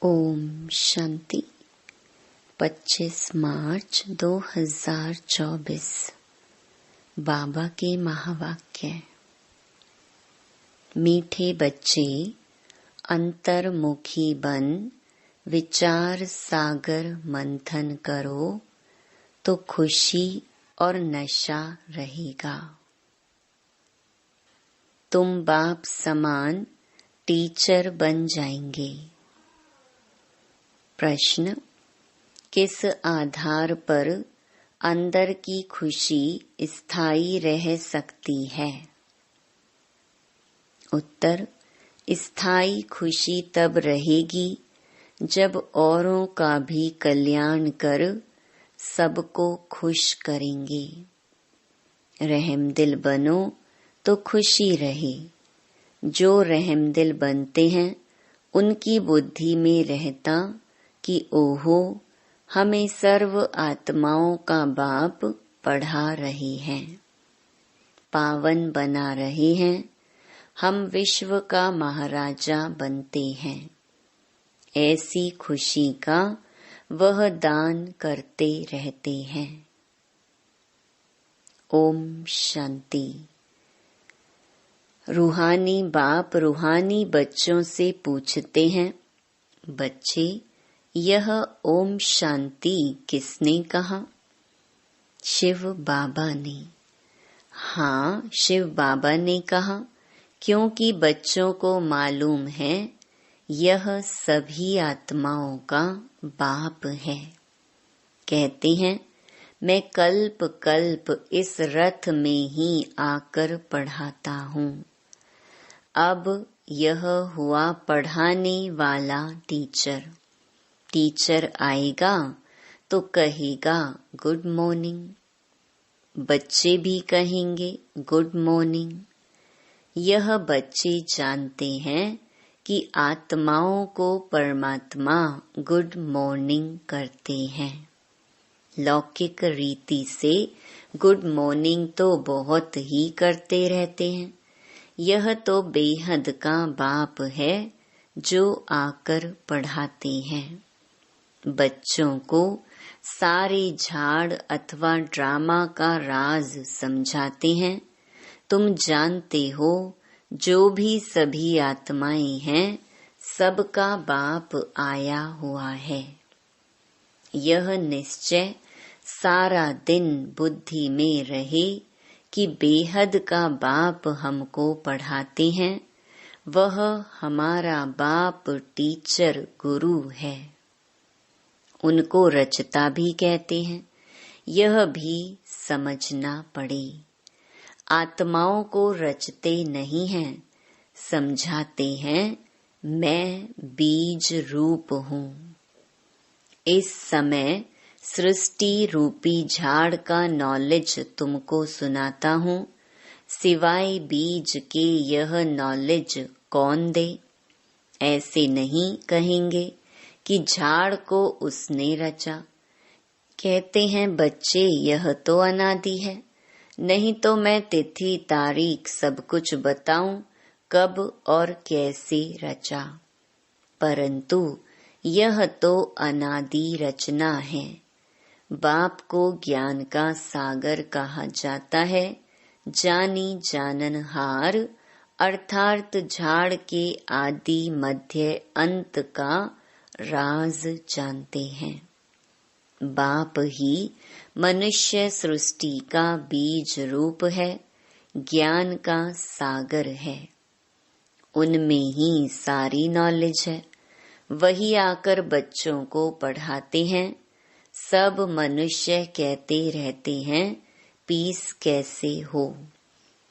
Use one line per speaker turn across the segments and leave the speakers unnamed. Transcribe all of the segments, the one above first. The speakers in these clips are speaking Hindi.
ओम शांति। 25 मार्च 2024। बाबा के महावाक्य। मीठे बच्चे, अंतर्मुखी बन विचार सागर मंथन करो तो खुशी और नशा रहेगा। तुम बाप समान टीचर बन जाएंगे। प्रश्न: किस आधार पर अंदर की खुशी स्थायी रह सकती है? उत्तर: स्थायी खुशी तब रहेगी जब औरों का भी कल्याण कर सबको खुश करेंगे। रहमदिल बनो तो खुशी रहे। जो रहमदिल बनते हैं उनकी बुद्धि में रहता कि ओहो, हमें सर्व आत्माओं का बाप पढ़ा रहे हैं, पावन बना रहे हैं, हम विश्व का महाराजा बनते हैं। ऐसी खुशी का वह दान करते रहते हैं। ओम शांति। रूहानी बाप रूहानी बच्चों से पूछते हैं, बच्चे, यह ओम शांति किसने कहा? शिव बाबा ने। हाँ, शिव बाबा ने कहा, क्योंकि बच्चों को मालूम है यह सभी आत्माओं का बाप है। कहते हैं, मैं कल्प कल्प इस रथ में ही आकर पढ़ाता हूँ। अब यह हुआ पढ़ाने वाला टीचर। टीचर आएगा तो कहेगा गुड मॉर्निंग। बच्चे भी कहेंगे गुड मॉर्निंग। यह बच्चे जानते हैं कि आत्माओं को परमात्मा गुड मॉर्निंग करते हैं। लौकिक रीति से गुड मॉर्निंग तो बहुत ही करते रहते हैं। यह तो बेहद का बाप है जो आकर पढ़ाते हैं। बच्चों को सारे झाड़ अथवा ड्रामा का राज समझाते हैं। तुम जानते हो, जो भी सभी आत्माएं हैं, सबका बाप आया हुआ है। यह निश्चय सारा दिन बुद्धि में रहे कि बेहद का बाप हमको पढ़ाते हैं। वह हमारा बाप टीचर गुरु है। उनको रचता भी कहते हैं। यह भी समझना पड़े। आत्माओं को रचते नहीं हैं, समझाते हैं मैं बीज रूप हूँ। इस समय सृष्टि रूपी झाड़ का नॉलेज तुमको सुनाता हूँ। सिवाय बीज के यह नॉलेज कौन दे? ऐसे नहीं कहेंगे कि झाड़ को उसने रचा। कहते हैं बच्चे, यह तो अनादि है, नहीं तो मैं तिथि तारीख सब कुछ बताऊं कब और कैसे रचा। परंतु यह तो अनादि रचना है। बाप को ज्ञान का सागर कहा जाता है। जानी जाननहार अर्थात झाड़ के आदि मध्य अंत का राज जानते हैं। बाप ही मनुष्य सृष्टि का बीज रूप है, ज्ञान का सागर है। उनमें ही सारी नॉलेज है। वही आकर बच्चों को पढ़ाते हैं। सब मनुष्य कहते रहते हैं पीस कैसे हो।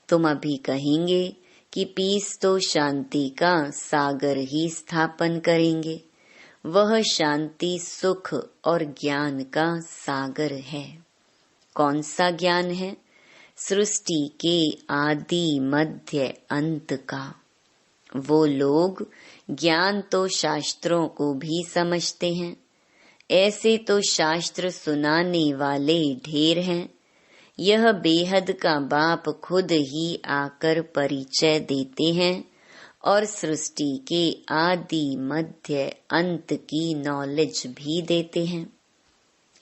तुम अभी कहेंगे कि पीस तो शांति का सागर ही स्थापन करेंगे। वह शांति सुख और ज्ञान का सागर है। कौन सा ज्ञान है? सृष्टि के आदि मध्य अंत का। वो लोग ज्ञान तो शास्त्रों को भी समझते हैं। ऐसे तो शास्त्र सुनाने वाले ढेर हैं। यह बेहद का बाप खुद ही आकर परिचय देते हैं और सृष्टि के आदि मध्य अंत की नॉलेज भी देते हैं।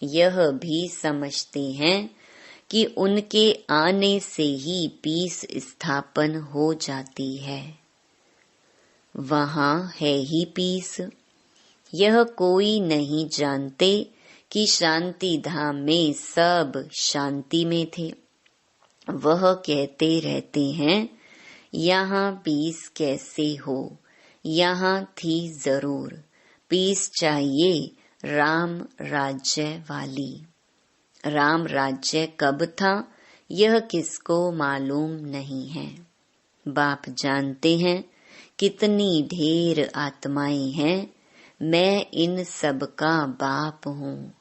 यह भी समझते हैं कि उनके आने से ही पीस स्थापन हो जाती है। वहाँ है ही पीस। यह कोई नहीं जानते कि शांति धाम में सब शांति में थे। वह कहते रहते हैं यहाँ पीस कैसे हो, यहाँ थी जरूर पीस चाहिए राम राज्य वाली। राम राज्य कब था यह किसको मालूम नहीं है। बाप जानते हैं कितनी ढेर आत्माएं हैं, मैं इन सब का बाप हूँ।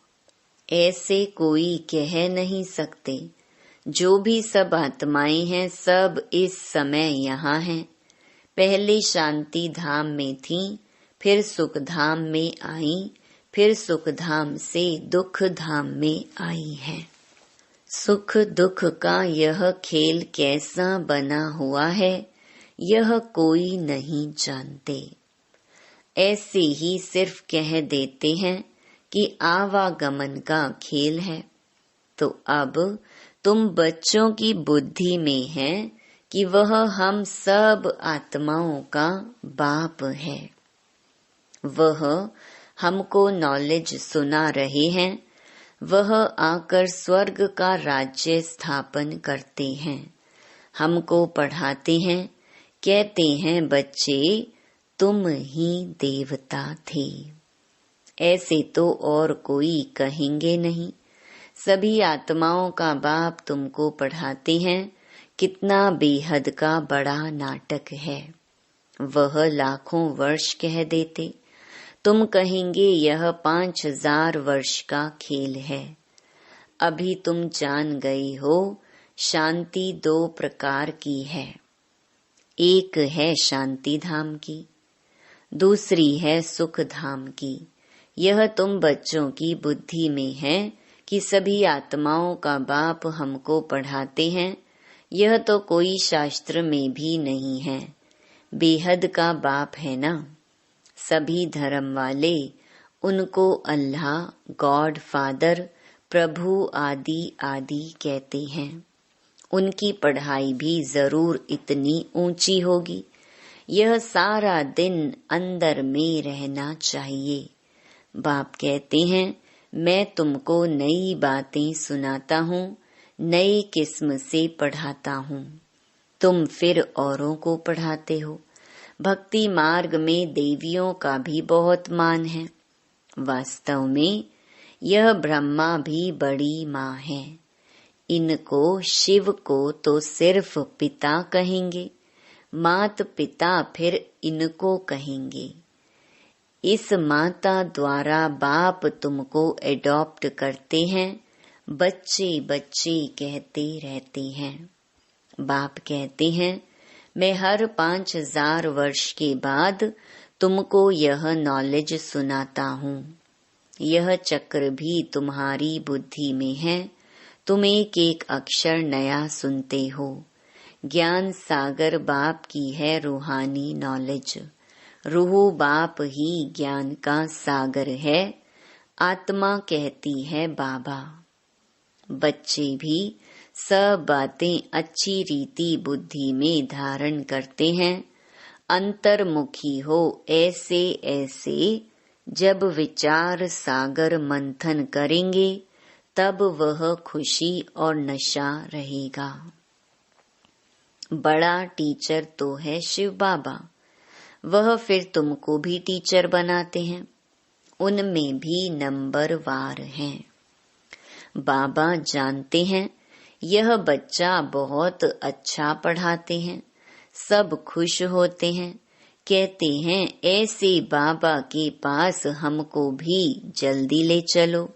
ऐसे कोई कह नहीं सकते। जो भी सब आत्माएं हैं सब इस समय यहाँ हैं। पहले शांति धाम में थीं, फिर सुख धाम में आईं, फिर सुख धाम से दुख धाम में आई हैं। सुख दुख का यह खेल कैसा बना हुआ है यह कोई नहीं जानते। ऐसे ही सिर्फ कह देते हैं कि आवागमन का खेल है। तो अब तुम बच्चों की बुद्धि में है कि वह हम सब आत्माओं का बाप है। वह हमको नॉलेज सुना रहे हैं। वह आकर स्वर्ग का राज्य स्थापन करते हैं, हमको पढ़ाते हैं, कहते हैं बच्चे तुम ही देवता थे। ऐसे तो और कोई कहेंगे नहीं। सभी आत्माओं का बाप तुमको पढ़ाते हैं कितना बेहद का बड़ा नाटक है। वह लाखों वर्ष कह देते, तुम कहेंगे यह 5000 वर्ष का खेल है। अभी तुम जान गए हो शांति 2 प्रकार की है। एक है शांति धाम की, दूसरी है सुख धाम की। यह तुम बच्चों की बुद्धि में है कि सभी आत्माओं का बाप हमको पढ़ाते हैं। यह तो कोई शास्त्र में भी नहीं है। बेहद का बाप है ना। सभी धर्म वाले उनको अल्लाह, गॉड फादर, प्रभु आदि आदि कहते हैं। उनकी पढ़ाई भी जरूर इतनी ऊंची होगी। यह सारा दिन अंदर में रहना चाहिए। बाप कहते हैं मैं तुमको नई बातें सुनाता हूँ, नई किस्म से पढ़ाता हूँ। तुम फिर औरों को पढ़ाते हो। भक्ति मार्ग में देवियों का भी बहुत मान है। वास्तव में यह ब्रह्मा भी बड़ी माँ है। इनको शिव को तो सिर्फ पिता कहेंगे, मात पिता फिर इनको कहेंगे। इस माता द्वारा बाप तुमको एडॉप्ट करते हैं, बच्चे बच्चे कहते रहते हैं। बाप कहते हैं मैं हर 5000 वर्ष के बाद तुमको यह नॉलेज सुनाता हूँ। यह चक्र भी तुम्हारी बुद्धि में है। तुम एक एक अक्षर नया सुनते हो। ज्ञान सागर बाप की है रूहानी नॉलेज। रूह बाप ही ज्ञान का सागर है। आत्मा कहती है बाबा। बच्चे भी सब बातें अच्छी रीति बुद्धि में धारण करते हैं। अंतर्मुखी हो ऐसे ऐसे जब विचार सागर मंथन करेंगे तब वह खुशी और नशा रहेगा। बड़ा टीचर तो है शिव बाबा। वह फिर तुमको भी टीचर बनाते हैं। उनमें भी नंबर वार हैं। बाबा जानते हैं यह बच्चा बहुत अच्छा पढ़ाते हैं। सब खुश होते हैं, कहते हैं ऐसे बाबा के पास हमको भी जल्दी ले चलो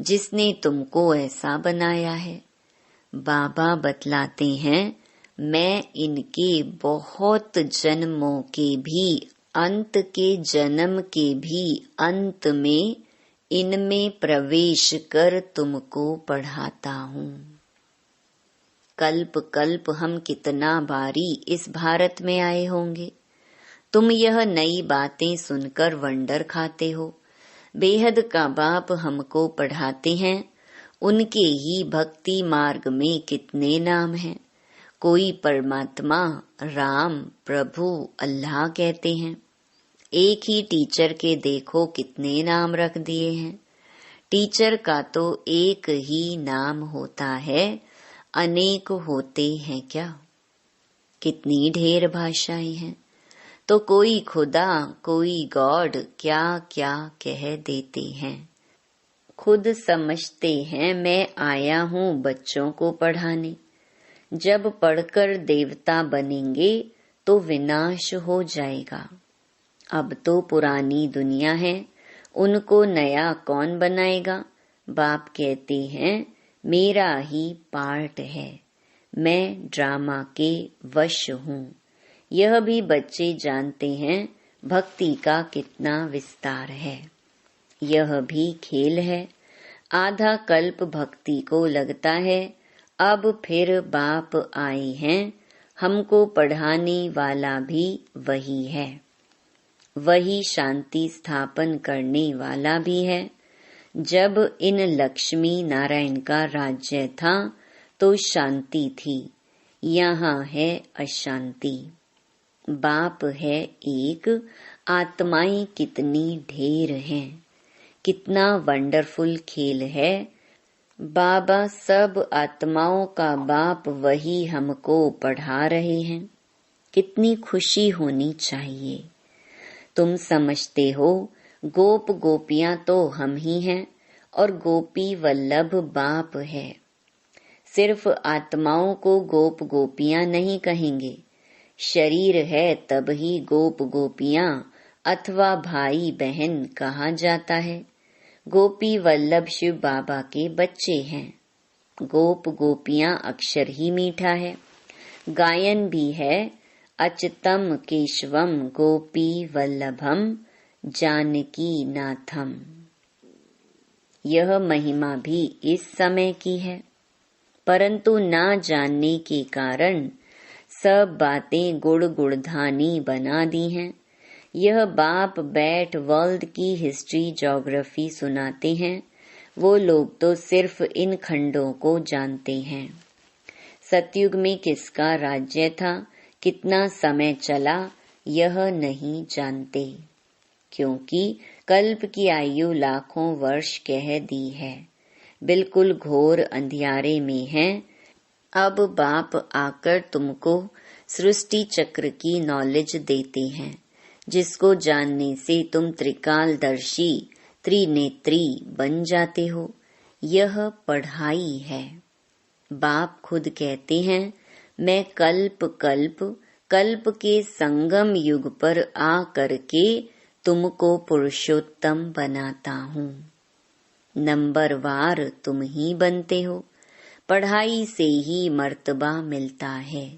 जिसने तुमको ऐसा बनाया है। बाबा बतलाते हैं मैं इनके बहुत जन्मों के भी अंत के जन्म के भी अंत में इनमें प्रवेश कर तुमको पढ़ाता हूँ। कल्प कल्प हम कितना बारी इस भारत में आए होंगे। तुम यह नई बातें सुनकर वंडर खाते हो। बेहद का बाप हमको पढ़ाते हैं। उनके ही भक्ति मार्ग में कितने नाम हैं। कोई परमात्मा, राम, प्रभु, अल्लाह कहते हैं। एक ही टीचर के देखो कितने नाम रख दिए हैं। टीचर का तो एक ही नाम होता है, अनेक होते हैं क्या। कितनी ढेर भाषाएं हैं। तो कोई खुदा, कोई गॉड क्या क्या कह देते हैं। खुद समझते हैं मैं आया हूँ बच्चों को पढ़ाने। जब पढ़कर देवता बनेंगे तो विनाश हो जाएगा। अब तो पुरानी दुनिया है, उनको नया कौन बनाएगा। बाप कहते हैं मेरा ही पार्ट है, मैं ड्रामा के वश हूँ। यह भी बच्चे जानते हैं भक्ति का कितना विस्तार है। यह भी खेल है। आधा कल्प भक्ति को लगता है, अब फिर बाप आए हैं, हमको पढ़ाने वाला भी वही है। वही शांति स्थापन करने वाला भी है। जब इन लक्ष्मी नारायण का राज्य था तो शांति थी, यहाँ है अशांति। बाप है एक, आत्माएं कितनी ढेर हैं। कितना वंडरफुल खेल है। बाबा सब आत्माओं का बाप वही हमको पढ़ा रहे हैं। कितनी खुशी होनी चाहिए। तुम समझते हो गोप गोपियां तो हम ही हैं और गोपी वल्लभ बाप है। सिर्फ आत्माओं को गोप गोपियां नहीं कहेंगे। शरीर है तब ही गोप गोपियां अथवा भाई बहन कहा जाता है। गोपी वल्लभ शिव बाबा के बच्चे हैं। गोप गोपियां अक्षर ही मीठा है। गायन भी है, अच्युतम केशवम गोपी वल्लभम जानकी नाथम। यह महिमा भी इस समय की है, परंतु ना जानने के कारण सब बातें गुड़ गुड़धानी बना दी हैं। यह बाप बैठ वर्ल्ड की हिस्ट्री ज्योग्राफी सुनाते हैं। वो लोग तो सिर्फ इन खंडों को जानते हैं। सतयुग में किसका राज्य था, कितना समय चला, यह नहीं जानते, क्योंकि कल्प की आयु लाखों वर्ष कह दी है। बिल्कुल घोर अंधियारे में है। अब बाप आकर तुमको सृष्टि चक्र की नॉलेज देते हैं, जिसको जानने से तुम त्रिकालदर्शी त्रिनेत्री बन जाते हो। यह पढ़ाई है। बाप खुद कहते हैं मैं कल्प कल्प कल्प के संगम युग पर आ करके तुमको पुरुषोत्तम बनाता हूँ। नंबरवार तुम ही बनते हो। पढ़ाई से ही मर्तबा मिलता है।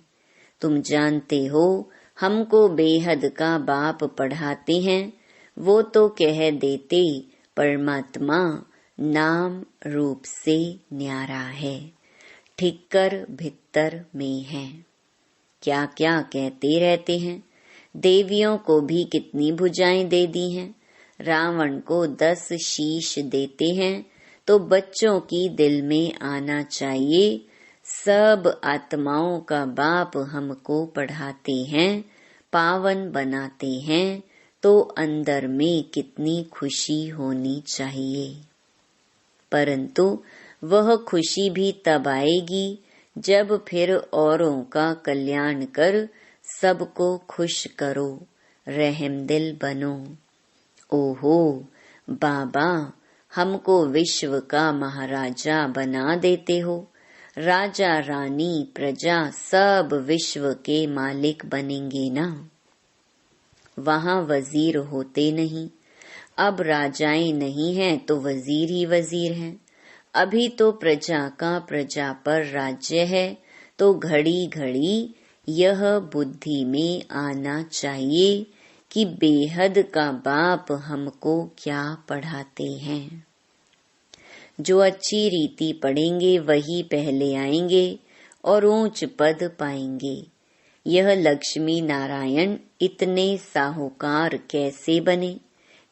तुम जानते हो हमको बेहद का बाप पढ़ाते हैं। वो तो कह देते परमात्मा नाम रूप से न्यारा है, ठिक्कर भित्तर में है। क्या क्या कहते रहते हैं। देवियों को भी कितनी भुजाएं दे दी हैं। रावण को 10 शीश देते हैं। तो बच्चों की दिल में आना चाहिए सब आत्माओं का बाप हमको पढ़ाते हैं, पावन बनाते हैं। तो अंदर में कितनी खुशी होनी चाहिए। परंतु वह खुशी भी तब आएगी जब फिर औरों का कल्याण कर सबको खुश करो, रहमदिल बनो। ओहो बाबा, हमको विश्व का महाराजा बना देते हो। राजा रानी प्रजा सब विश्व के मालिक बनेंगे ना। वहाँ वजीर होते नहीं। अब राजाएं नहीं हैं तो वजीर ही वजीर हैं। अभी तो प्रजा का प्रजा पर राज्य है। तो घड़ी घड़ी यह बुद्धि में आना चाहिए कि बेहद का बाप हमको क्या पढ़ाते हैं। जो अच्छी रीति पढ़ेंगे वही पहले आएंगे और ऊंच पद पाएंगे। यह लक्ष्मी नारायण इतने साहूकार कैसे बने?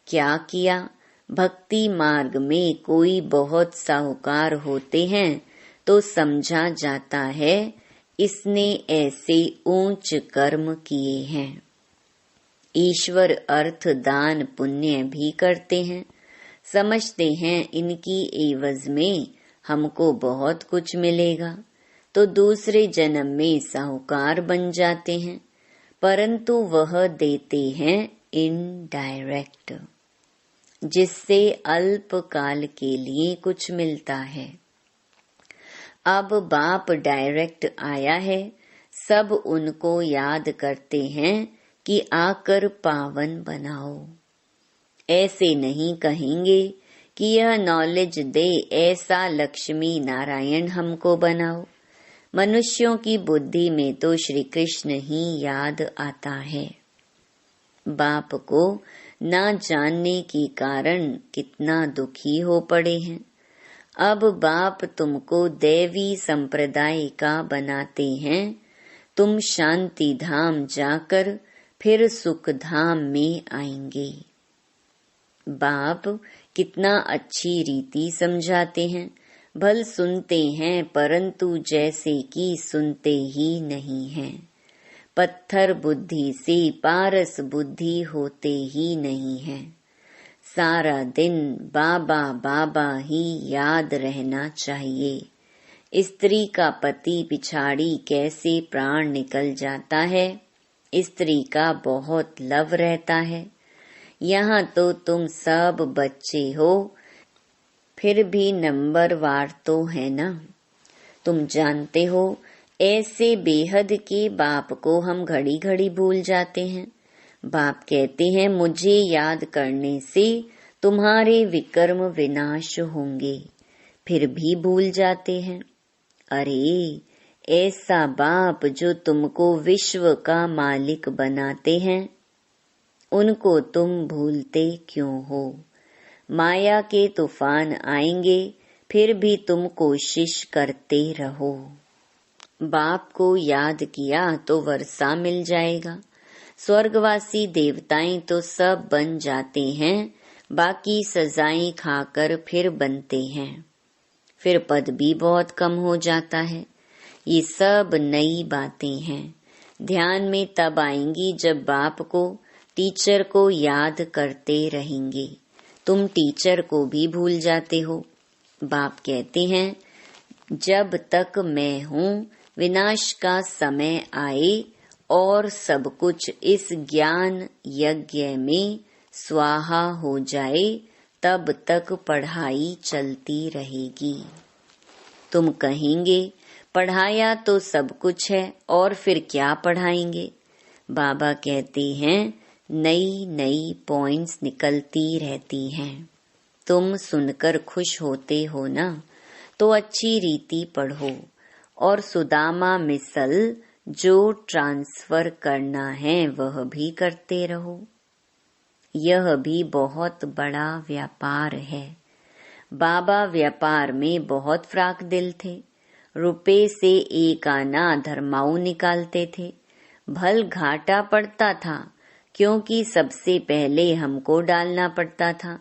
क्या किया? भक्ति मार्ग में कोई बहुत साहूकार होते हैं तो समझा जाता है इसने ऐसे ऊंच कर्म किए हैं। ईश्वर अर्थ दान पुण्य भी करते हैं, समझते हैं इनकी एवज में हमको बहुत कुछ मिलेगा, तो दूसरे जन्म में साहूकार बन जाते हैं, परंतु वह देते हैं इनडायरेक्ट, जिससे अल्प काल के लिए कुछ मिलता है। अब बाप डायरेक्ट आया है, सब उनको याद करते हैं कि आकर पावन बनाओ। ऐसे नहीं कहेंगे कि यह नॉलेज दे, ऐसा लक्ष्मी नारायण हमको बनाओ। मनुष्यों की बुद्धि में तो श्री कृष्ण ही याद आता है। बाप को न जानने के कारण कितना दुखी हो पड़े हैं। अब बाप तुमको दैवी संप्रदाय का बनाते हैं, तुम शांति धाम जाकर फिर सुख धाम में आएंगे। बाप कितना अच्छी रीति समझाते हैं, भल सुनते हैं परंतु जैसे कि सुनते ही नहीं हैं। पत्थर बुद्धि से पारस बुद्धि होते ही नहीं है। सारा दिन बाबा बाबा ही याद रहना चाहिए। स्त्री का पति पिछाड़ी कैसे प्राण निकल जाता है, स्त्री का बहुत लव रहता है। यहाँ तो तुम सब बच्चे हो, फिर भी नंबर वार तो है ना। तुम जानते हो ऐसे बेहद के बाप को हम घड़ी घड़ी भूल जाते हैं। बाप कहते हैं मुझे याद करने से तुम्हारे विकर्म विनाश होंगे, फिर भी भूल जाते हैं। अरे ऐसा बाप जो तुमको विश्व का मालिक बनाते हैं, उनको तुम भूलते क्यों हो? माया के तूफान आएंगे, फिर भी तुम कोशिश करते रहो। बाप को याद किया तो वर्षा मिल जाएगा। स्वर्गवासी देवताएं तो सब बन जाते हैं, बाकी सजाएं खाकर फिर बनते हैं, फिर पद भी बहुत कम हो जाता है। ये सब नई बातें हैं, ध्यान में तब आएंगी जब बाप को, टीचर को याद करते रहेंगे। तुम टीचर को भी भूल जाते हो। बाप कहते हैं जब तक मैं हूँ, विनाश का समय आए और सब कुछ इस ज्ञान यज्ञ में स्वाहा हो जाए, तब तक पढ़ाई चलती रहेगी। तुम कहेंगे पढ़ाया तो सब कुछ है और फिर क्या पढ़ाएंगे? बाबा कहते हैं नई नई पॉइंट्स निकलती रहती हैं। तुम सुनकर खुश होते हो ना, तो अच्छी रीति पढ़ो और सुदामा मिसल जो ट्रांसफर करना है वह भी करते रहो। यह भी बहुत बड़ा व्यापार है। बाबा व्यापार में बहुत फ्राक दिल थे। रुपए से एक आना धर्माऊ निकालते थे। भल घाटा पड़ता था, क्योंकि सबसे पहले हमको डालना पड़ता था।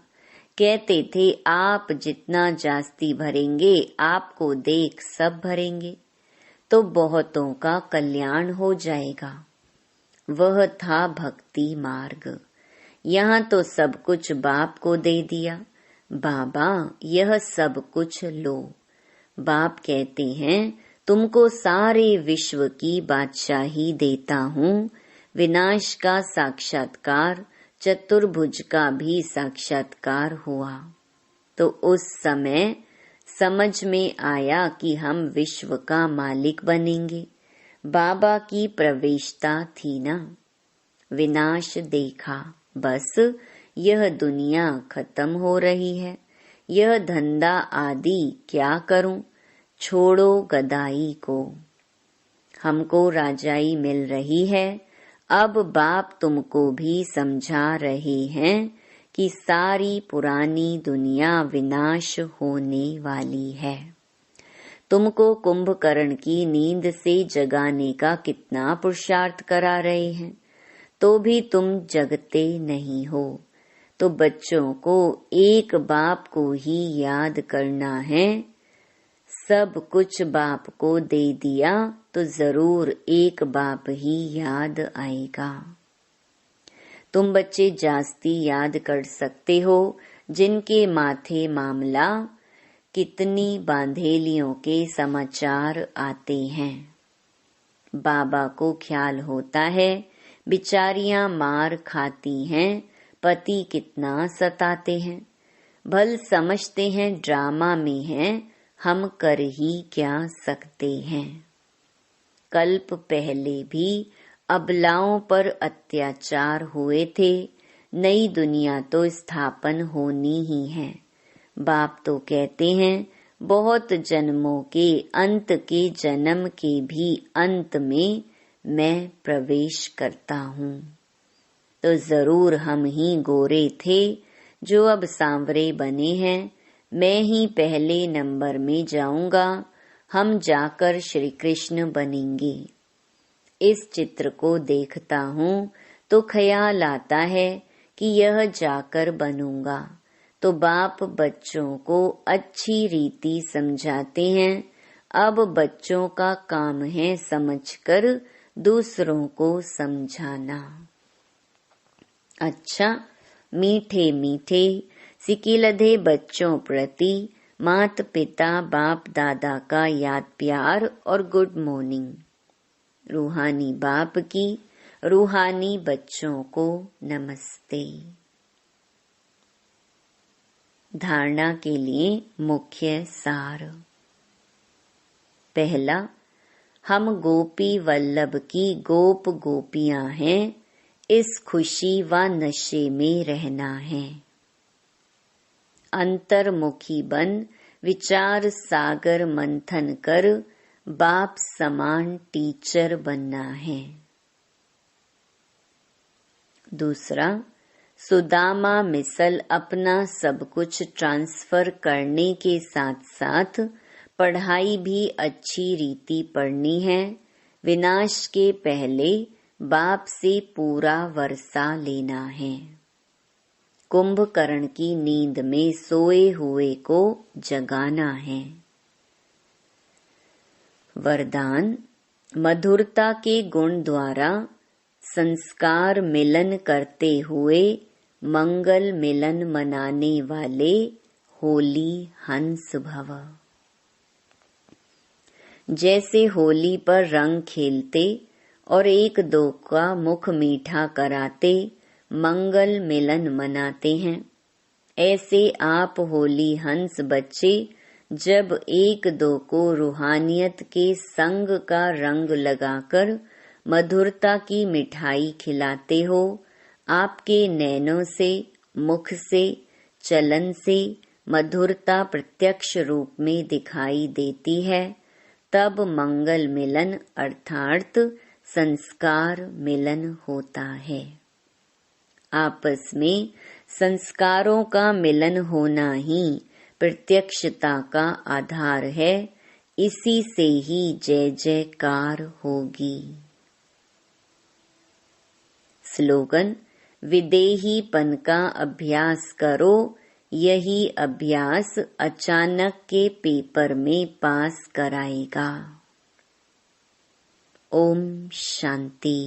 कहते थे आप जितना जास्ती भरेंगे, आपको देख सब भरेंगे, तो बहुतों का कल्याण हो जाएगा। वह था भक्ति मार्ग। यहाँ तो सब कुछ बाप को दे दिया। बाबा यह सब कुछ लो। बाप कहते हैं तुमको सारे विश्व की बादशाही देता हूँ। विनाश का साक्षात्कार, चतुर्भुज का भी साक्षात्कार हुआ, तो उस समय समझ में आया कि हम विश्व का मालिक बनेंगे। बाबा की प्रवेशता थी ना। विनाश देखा, बस यह दुनिया खत्म हो रही है, यह धंधा आदि क्या करूं, छोड़ो गदाई को। हमको राजाई मिल रही है। अब बाप तुमको भी समझा रहे हैं कि सारी पुरानी दुनिया विनाश होने वाली है। तुमको कुंभकर्ण की नींद से जगाने का कितना पुरुषार्थ करा रहे हैं, तो भी तुम जगते नहीं हो। तो बच्चों को एक बाप को ही याद करना है। सब कुछ बाप को दे दिया तो जरूर एक बाप ही याद आएगा। तुम बच्चे जास्ती याद कर सकते हो जिनके माथे मामला कितनी बांधेलियों के समाचार आते हैं। बाबा को ख्याल होता है बिचारियां मार खाती हैं, पति कितना सताते हैं। भल समझते हैं ड्रामा में हैं, हम कर ही क्या सकते हैं। कल्प पहले भी अबलाओं पर अत्याचार हुए थे, नई दुनिया तो स्थापन होनी ही है। बाप तो कहते हैं बहुत जन्मों के अंत के जन्म के भी अंत में मैं प्रवेश करता हूँ। तो जरूर हम ही गोरे थे जो अब सांवरे बने हैं। मैं ही पहले नंबर में जाऊंगा, हम जाकर श्री कृष्ण बनेंगे। इस चित्र को देखता हूँ तो ख्याल आता है कि यह जाकर बनूंगा। तो बाप बच्चों को अच्छी रीति समझाते हैं। अब बच्चों का काम है समझकर दूसरों को समझाना। अच्छा, मीठे मीठे सिकिलधे बच्चों प्रति माता पिता बाप दादा का याद प्यार और गुड मॉर्निंग। रूहानी बाप की रूहानी बच्चों को नमस्ते। धारणा के लिए मुख्य सार। पहला, हम गोपी वल्लभ की गोप गोपियां हैं, इस खुशी व नशे में रहना है। अंतर्मुखी बन विचार सागर मंथन कर बाप समान टीचर बनना है। दूसरा, सुदामा मिसल अपना सब कुछ ट्रांसफर करने के साथ साथ पढ़ाई भी अच्छी रीति पढ़नी है। विनाश के पहले बाप से पूरा वर्षा लेना है। कुंभकर्ण की नींद में सोए हुए को जगाना है। वरदान, मधुरता के गुण द्वारा संस्कार मिलन करते हुए मंगल मिलन मनाने वाले होली हंस भव। जैसे होली पर रंग खेलते और एक दो का मुख मीठा कराते मंगल मिलन मनाते हैं, ऐसे आप होली हंस बच्चे जब एक दो को रूहानियत के संग का रंग लगाकर मधुरता की मिठाई खिलाते हो, आपके नैनों से, मुख से, चलन से मधुरता प्रत्यक्ष रूप में दिखाई देती है, तब मंगल मिलन अर्थात संस्कार मिलन होता है। आपस में संस्कारों का मिलन होना ही प्रत्यक्षता का आधार है, इसी से ही जय जयकार होगी। स्लोगन, विदेहीपन का अभ्यास करो, यही अभ्यास अचानक के पेपर में पास कराएगा। ओम शांति।